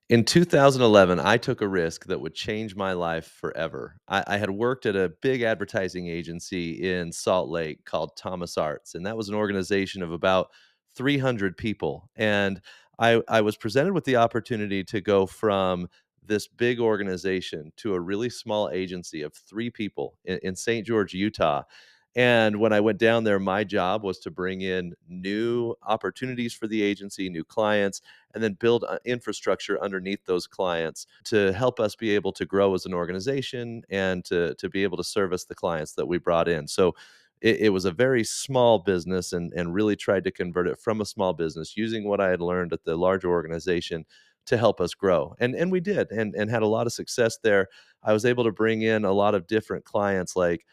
In 2011, I took a risk that would change my life forever. I had worked at a big advertising agency in Salt Lake called Thomas Arts, and that was an organization of about 300 people. And I was presented with the opportunity to go from this big organization to a really small agency of three people in St. George, Utah. And when I went down there, my job was to bring in new opportunities for the agency, new clients, and then build infrastructure underneath those clients to help us be able to grow as an organization and to be able to service the clients that we brought in. So it was a very small business and really tried to convert it from a small business using what I had learned at the larger organization to help us grow. And we did and had a lot of success there. I was able to bring in a lot of different clients like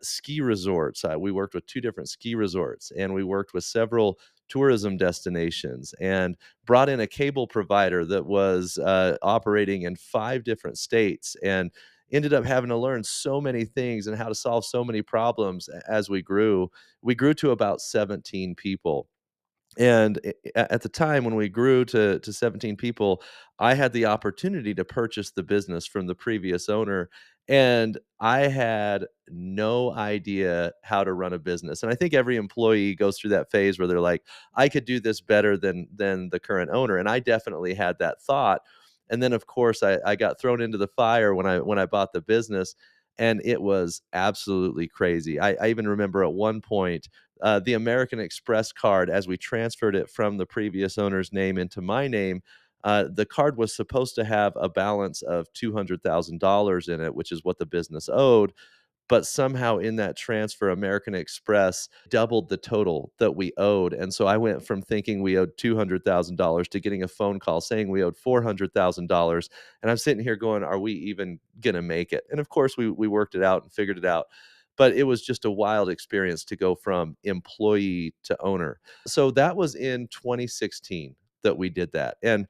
ski resorts. We worked with two different ski resorts and we worked with several tourism destinations and brought in a cable provider that was operating in five different states and ended up having to learn so many things and how to solve so many problems as we grew. We grew to about 17 people and at the time when we grew to 17 people, I had the opportunity to purchase the business from the previous owner, and I had no idea how to run a business. And I think every employee goes through that phase where they're like, "I could do this better than the current owner." And I definitely had that thought. And then, of course, I got thrown into the fire when I bought the business, and it was absolutely crazy. I even remember at one point the American Express card, as we transferred it from the previous owner's name into my name, the card was supposed to have a balance of $200,000 in it, which is what the business owed. But somehow in that transfer, American Express doubled the total that we owed. And so I went from thinking we owed $200,000 to getting a phone call saying we owed $400,000. And I'm sitting here going, are we even going to make it? And of course, we worked it out and figured it out. But it was just a wild experience to go from employee to owner. So that was in 2016 that we did that. And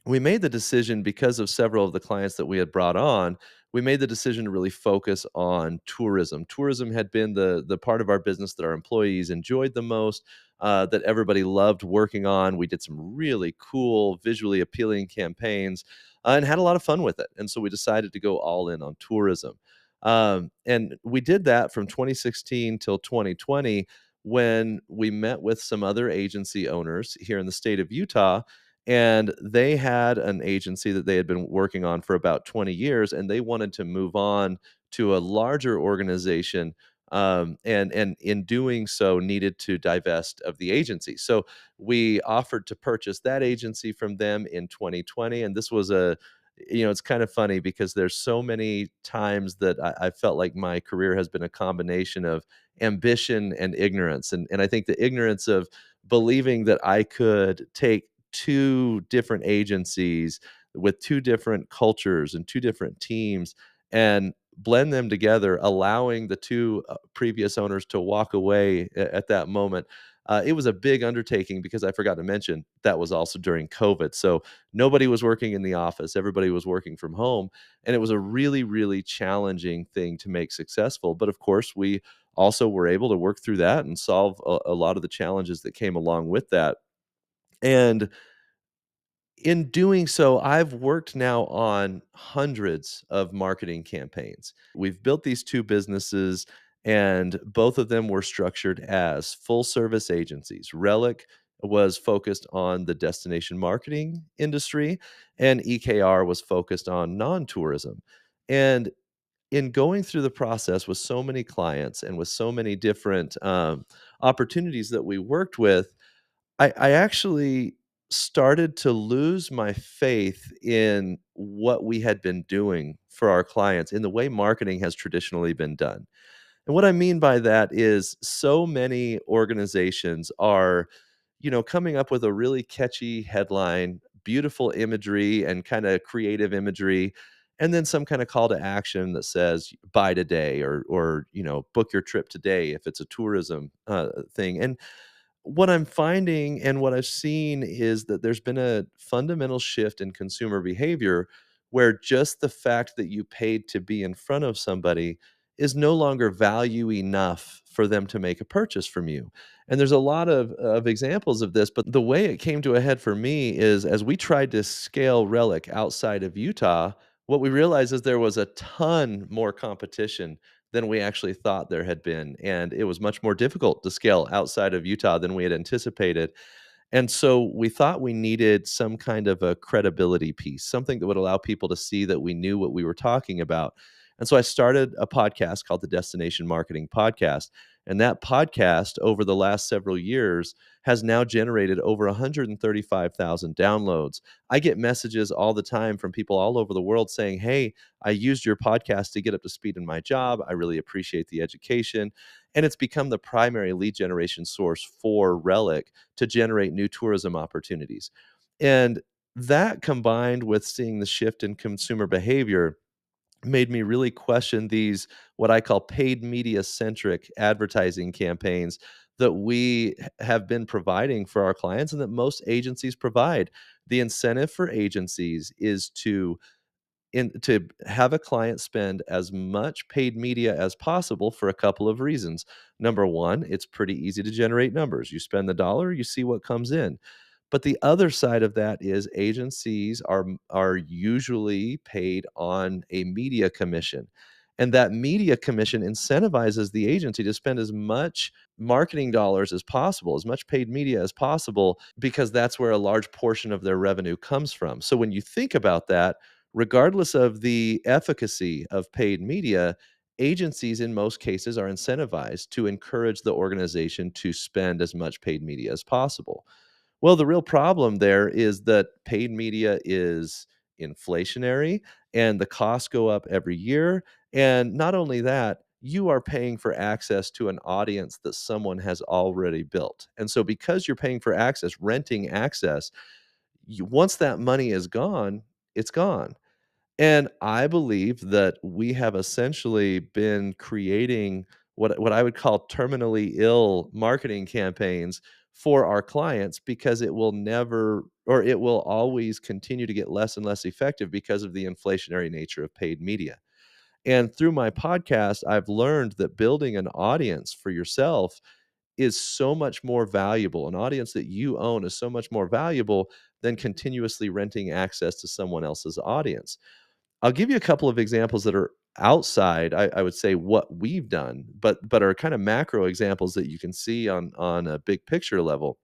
we made the decision because of several of the clients that we had brought on. We made the decision to really focus on tourism. Tourism had been the part of our business that our employees enjoyed the most, that everybody loved working on. We did some really cool, visually appealing campaigns, and had a lot of fun with it. And so we decided to go all in on tourism. And we did that from 2016 till 2020 when we met with some other agency owners here in the state of Utah, and they had an agency that they had been working on for about 20 years, and they wanted to move on to a larger organization, and in doing so, needed to divest of the agency. So we offered to purchase that agency from them in 2020, and this was it's kind of funny because there's so many times that I felt like my career has been a combination of ambition and ignorance, and I think the ignorance of believing that I could take two different agencies with two different cultures and two different teams and blend them together, allowing the two previous owners to walk away at that moment. It was a big undertaking because I forgot to mention that was also during COVID. So nobody was working in the office, everybody was working from home. And it was a really, really challenging thing to make successful. But of course, we also were able to work through that and solve a lot of the challenges that came along with that. And in doing so, I've worked now on hundreds of marketing campaigns. We've built these two businesses, and both of them were structured as full service agencies. Relic was focused on the destination marketing industry, and EKR was focused on non tourism. And in going through the process with so many clients and with so many different opportunities that we worked with, I actually started to lose my faith in what we had been doing for our clients in the way marketing has traditionally been done. And what I mean by that is so many organizations are, coming up with a really catchy headline, beautiful imagery and kind of creative imagery, and then some kind of call to action that says buy today or book your trip today if it's a tourism thing. And what I'm finding and what I've seen is that there's been a fundamental shift in consumer behavior where just the fact that you paid to be in front of somebody is no longer value enough for them to make a purchase from you. And there's a lot of examples of this, but the way it came to a head for me is as we tried to scale Relic outside of Utah, what we realized is there was a ton more competition than we actually thought there had been. And it was much more difficult to scale outside of Utah than we had anticipated. And so we thought we needed some kind of a credibility piece, something that would allow people to see that we knew what we were talking about. And so I started a podcast called the Destination Marketing Podcast. And that podcast, over the last several years, has now generated over 135,000 downloads. I get messages all the time from people all over the world saying, "Hey, I used your podcast to get up to speed in my job. I really appreciate the education." And it's become the primary lead generation source for Relic to generate new tourism opportunities. And that combined with seeing the shift in consumer behavior made me really question these what I call paid media centric advertising campaigns that we have been providing for our clients and that most agencies provide. The incentive for agencies is to have a client spend as much paid media as possible for a couple of reasons. Number one, it's pretty easy to generate numbers. You spend the dollar, you see what comes in. But the other side of that is agencies are usually paid on a media commission. And that media commission incentivizes the agency to spend as much marketing dollars as possible, as much paid media as possible, because that's where a large portion of their revenue comes from. So when you think about that, regardless of the efficacy of paid media, agencies in most cases are incentivized to encourage the organization to spend as much paid media as possible. Well, the real problem there is that paid media is inflationary and the costs go up every year. And not only that, you are paying for access to an audience that someone has already built. And so, because you're paying for access, renting access, once that money is gone, it's gone. And I believe that we have essentially been creating what I would call terminally ill marketing campaigns for our clients because it will never or it will always continue to get less and less effective because of the inflationary nature of paid media. And through my podcast, I've learned that building an audience for yourself is so much more valuable. An audience that you own is so much more valuable than continuously renting access to someone else's audience. I'll give you a couple of examples that are outside, I would say, what we've done, but are kind of macro examples that you can see on a big picture level.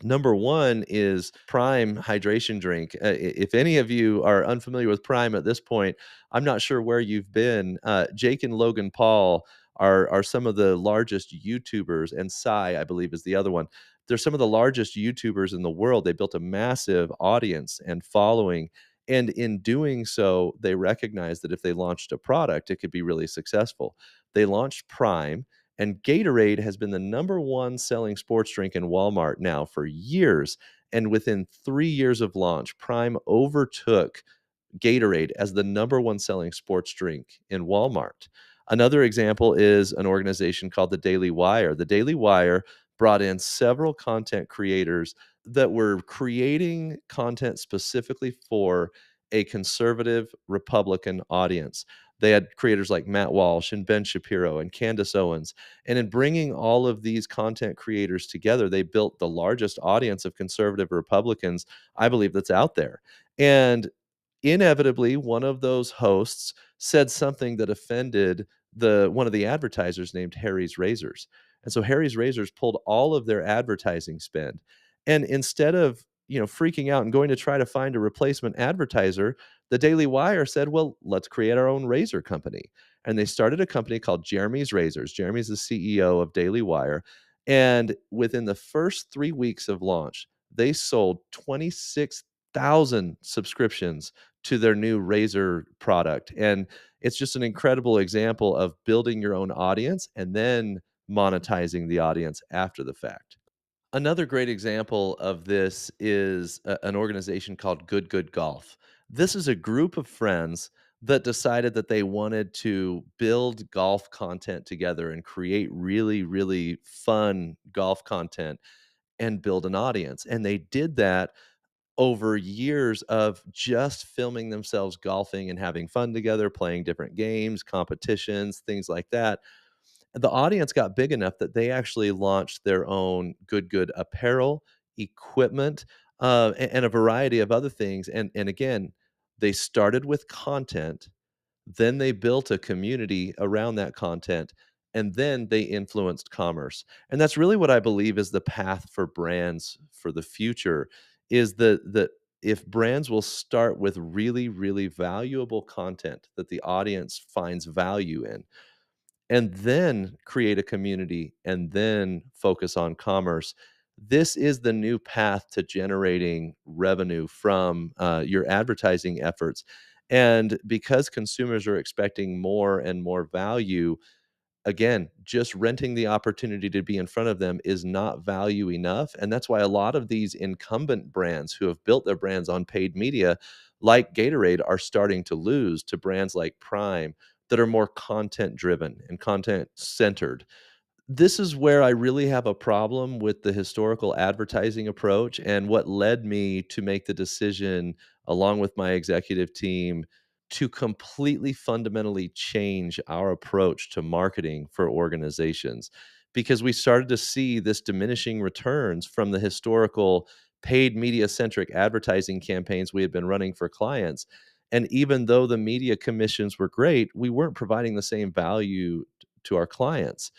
Number 1 is Prime hydration drink. If any of you are unfamiliar with Prime at this point, I'm not sure where you've been. Jake and Logan Paul are some of the largest YouTubers, and Psy, I believe, is the other one. They're some of the largest YouTubers in the world. They built a massive audience and following, and in doing so, they recognized that if they launched a product, it could be really successful. They launched Prime, and Gatorade has been the number 1 selling sports drink in Walmart now for years, and within 3 years of launch, Prime overtook Gatorade as the number 1 selling sports drink in Walmart. Another example is an organization called the Daily Wire. The Daily Wire brought in several content creators that were creating content specifically for a conservative Republican audience. They had creators like Matt Walsh and Ben Shapiro and Candace Owens. And in bringing all of these content creators together, they built the largest audience of conservative Republicans, I believe, that's out there. And inevitably, one of those hosts said something that offended the one of the advertisers named Harry's Razors. And so Harry's Razors pulled all of their advertising spend. And instead of, freaking out and going to try to find a replacement advertiser, the Daily Wire said, "Well, let's create our own razor company." And they started a company called Jeremy's Razors. Jeremy's the CEO of Daily Wire. And within the first 3 weeks of launch, they sold 26,000 subscriptions to their new razor product. And it's just an incredible example of building your own audience and then monetizing the audience after the fact. Another great example of this is an organization called Good Good Golf. This is a group of friends that decided that they wanted to build golf content together and create really, really fun golf content and build an audience. And they did that over years of just filming themselves golfing and having fun together, playing different games, competitions, things like that. The audience got big enough that they actually launched their own good apparel, equipment, and a variety of other things, and again, they started with content, then they built a community around that content, and then they influenced commerce. And that's really what I believe is the path for brands for the future, is that if brands will start with really, really valuable content that the audience finds value in, and then create a community and then focus on commerce. This is the new path to generating revenue from your advertising efforts. And because consumers are expecting more and more value, again, just renting the opportunity to be in front of them is not value enough. And that's why a lot of these incumbent brands who have built their brands on paid media, like Gatorade, are starting to lose to brands like Prime that are more content driven and content centered. This is where I really have a problem with the historical advertising approach, and what led me to make the decision, along with my executive team, to completely fundamentally change our approach to marketing for organizations, because we started to see this diminishing returns from the historical paid media centric advertising campaigns we had been running for clients. And even though the media commissions were great, we weren't providing the same value to our clients.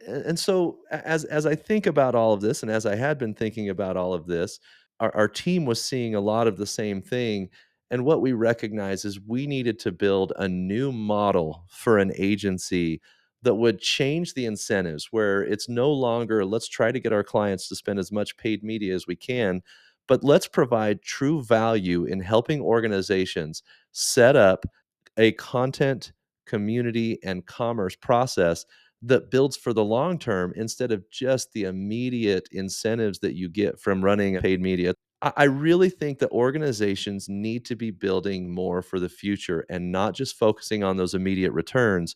And so as I think about all of this, and as I had been thinking about all of this, our team was seeing a lot of the same thing. And what we recognized is we needed to build a new model for an agency that would change the incentives, where it's no longer let's try to get our clients to spend as much paid media as we can, but let's provide true value in helping organizations set up a content, community, and commerce process that builds for the long term instead of just the immediate incentives that you get from running paid media. I really think that organizations need to be building more for the future and not just focusing on those immediate returns.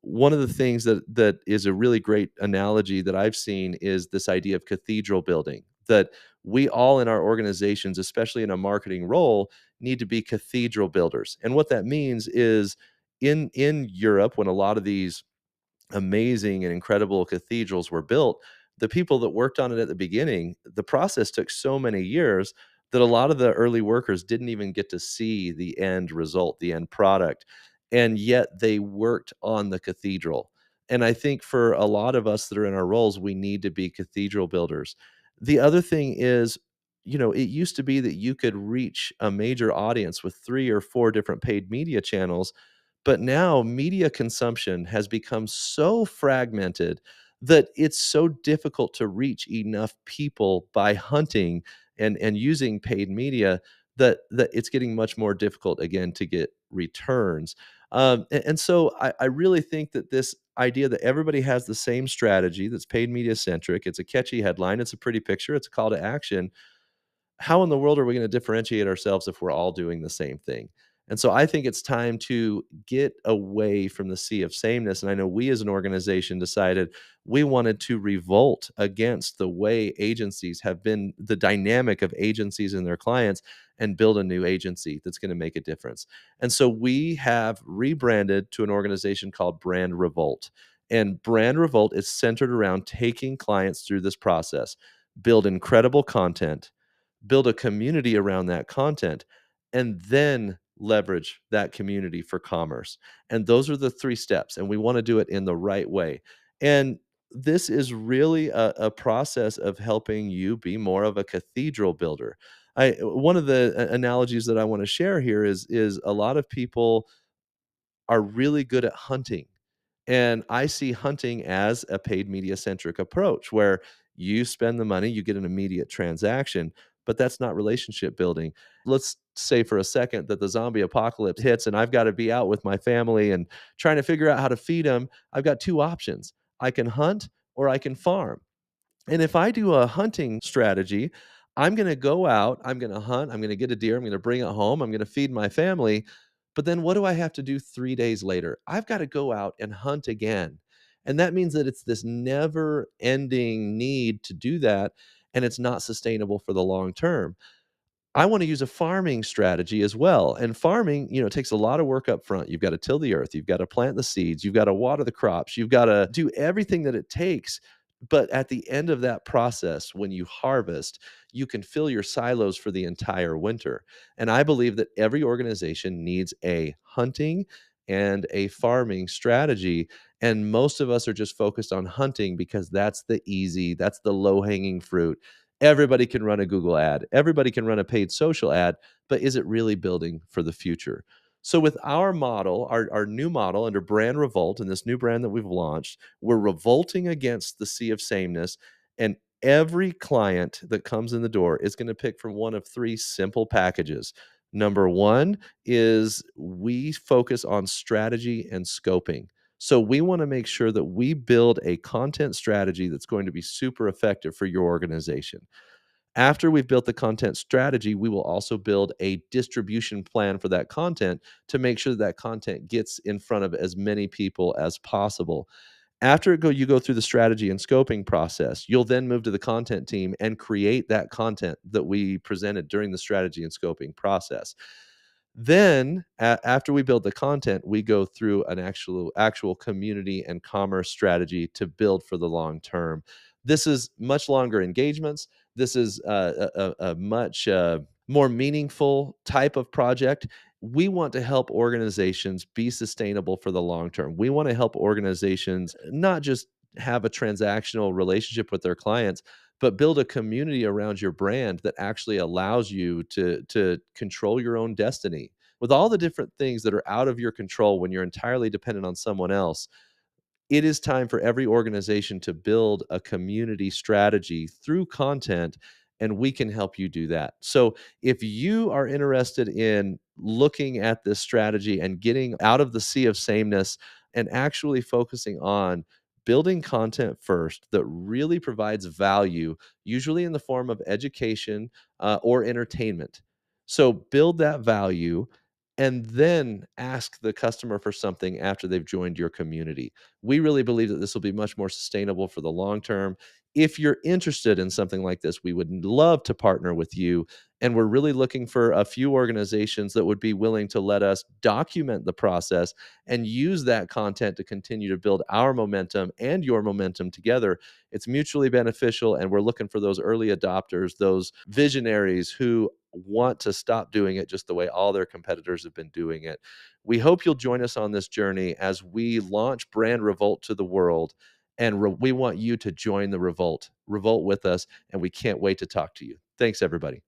One of the things that is a really great analogy that I've seen is this idea of cathedral building. That we all in our organizations, especially in a marketing role, need to be cathedral builders. And what that means is in Europe, when a lot of these amazing and incredible cathedrals were built, the people that worked on it at the beginning, the process took so many years that a lot of the early workers didn't even get to see the end result, the end product. And yet they worked on the cathedral. And I think for a lot of us that are in our roles, we need to be cathedral builders. The other thing is, it used to be that you could reach a major audience with 3 or 4 different paid media channels, but now media consumption has become so fragmented that it's so difficult to reach enough people by hunting and using paid media, that it's getting much more difficult again to get returns. And so I really think that this idea that everybody has the same strategy that's paid media centric, it's a catchy headline, it's a pretty picture, it's a call to action. How in the world are we gonna differentiate ourselves if we're all doing the same thing? And so I think it's time to get away from the sea of sameness, and I know we as an organization decided we wanted to revolt against the way agencies have been, the dynamic of agencies and their clients, and build a new agency that's gonna make a difference. And so we have rebranded to an organization called Brand Revolt, and Brand Revolt is centered around taking clients through this process, build incredible content, build a community around that content, and then leverage that community for commerce. And those are the 3 steps, and we wanna do it in the right way. And this is really a process of helping you be more of a cathedral builder. One of the analogies that I wanna share here is a lot of people are really good at hunting. And I see hunting as a paid media centric approach where you spend the money, you get an immediate transaction, but that's not relationship building. Let's say for a second that the zombie apocalypse hits and I've got to be out with my family and trying to figure out how to feed them. I've got 2 options: I can hunt or I can farm. And if I do a hunting strategy, I'm gonna go out, I'm gonna hunt, I'm gonna get a deer, I'm gonna bring it home, I'm gonna feed my family. But then what do I have to do 3 days later? I've gotta go out and hunt again. And that means that it's this never ending need to do that, and it's not sustainable for the long term. I want to use a farming strategy as well. And farming, takes a lot of work up front. You've got to till the earth, you've got to plant the seeds, you've got to water the crops, you've got to do everything that it takes. But at the end of that process, when you harvest, you can fill your silos for the entire winter. And I believe that every organization needs a hunting and a farming strategy. And most of us are just focused on hunting because that's the low hanging fruit. Everybody can run a Google ad, everybody can run a paid social ad, but is it really building for the future? So, with our model, our new model under brand Revolt and this new brand that we've launched, we're revolting against the sea of sameness. And every client that comes in the door is going to pick from one of three simple packages. Number one is we focus on strategy and scoping. So we want to make sure that we build a content strategy that's going to be super effective for your organization. After we've built the content strategy, we will also build a distribution plan for that content to make sure that content gets in front of as many people as possible. After you go through the strategy and scoping process, you'll then move to the content team and create that content that we presented during the strategy and scoping process. Then, after we build the content, we go through an actual community and commerce strategy to build for the long term. This is much longer engagements. This is a much more meaningful type of project. We want to help organizations be sustainable for the long term. We want to help organizations not just have a transactional relationship with their clients, but build a community around your brand that actually allows you to control your own destiny. With all the different things that are out of your control when you're entirely dependent on someone else, it is time for every organization to build a community strategy through content, and we can help you do that. So, if you are interested in looking at this strategy and getting out of the sea of sameness and actually focusing on building content first that really provides value, usually in the form of education or entertainment. So, build that value and then ask the customer for something after they've joined your community. We really believe that this will be much more sustainable for the long term. If you're interested in something like this, we would love to partner with you. And we're really looking for a few organizations that would be willing to let us document the process and use that content to continue to build our momentum and your momentum together. It's mutually beneficial. And we're looking for those early adopters, those visionaries who want to stop doing it just the way all their competitors have been doing it. We hope you'll join us on this journey as we launch Brand Revolt to the world. And we want you to join the revolt with us. And we can't wait to talk to you. Thanks, everybody.